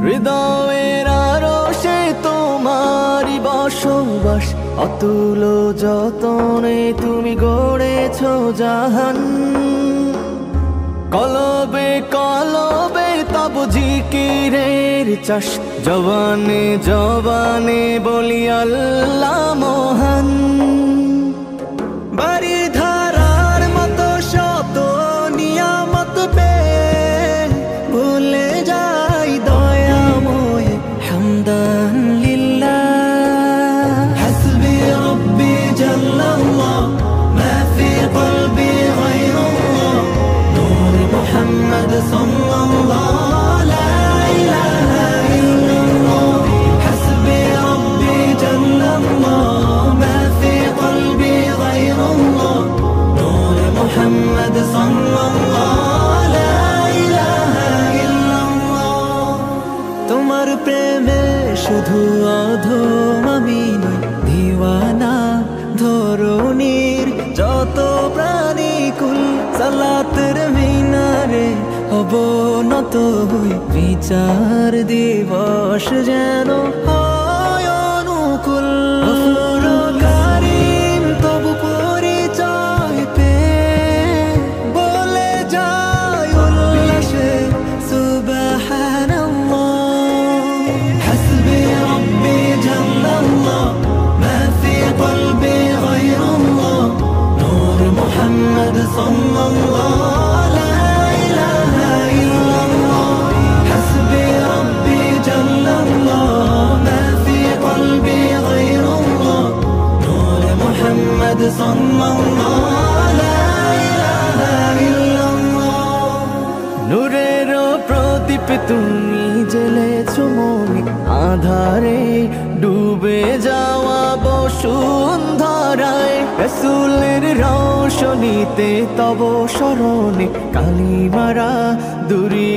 হৃদয়ের আরশে তোমারই বসবাস, অতুল যতনে তুমি গড়েছো জাহান। কলবে কলবে তব জিকিরের চাষ, জবানে জবানে বলি আল্লাহ মহান। বাড়ি ধারার মতো শত নিয়ামত পেয়ে ভুলে যাই দয়াময় হামদান লিল্লাহ। হাসবি রব্বি জাল্লাল্লাহ, মা ফি কলবি গায়রুল্লাহ, নূর মুহাম্মদ সাল্লাল্লাহ, লা ইলাহা ইল্লাল্লাহ। হাসবি রব্বি জাল্লাল্লাহ, মা ফি কলবি গায়রুল্লাহ, নূর মুহাম্মদ সাল্লাল্লাহ, লা ইলাহা ইল্লাল্লাহ। তোমার প্রেমে শুধু অধম আমি নই দিওয়ানা, ধরণীর যত প্রাণী কুল সালাতের মিনারে অবনত হই। বিচার দিবস যেন হয় অনুকূল। গফুর কারীম তবু পরিচয় পেয়ে বলে যায় উল্লাসে সুবহানাল্লাহ। হাসবি রব্বি জাল্লাল্লাহ, মা ফি কলবি গায়রুল্লাহ, নূর মুহাম্মদ সাল্লাল্লাহ, লা ইলাহা ইল্লাল্লাহ। হাসবি রব্বি জাল্লাল্লাহ, মা ফি কলবি গায়রুল্লাহ, নূর মুহাম্মদ সাল্লাল্লাহ, লা ইলাহা ইল্লাল্লাহ। নূরের প্রদীপ তুমি জ্বেলেছো মনে, আধারে ডুবে যাওয়া বসুন্ধরায়। রাসূলের রোশনীতে তব শরণে কালিমারা দুরি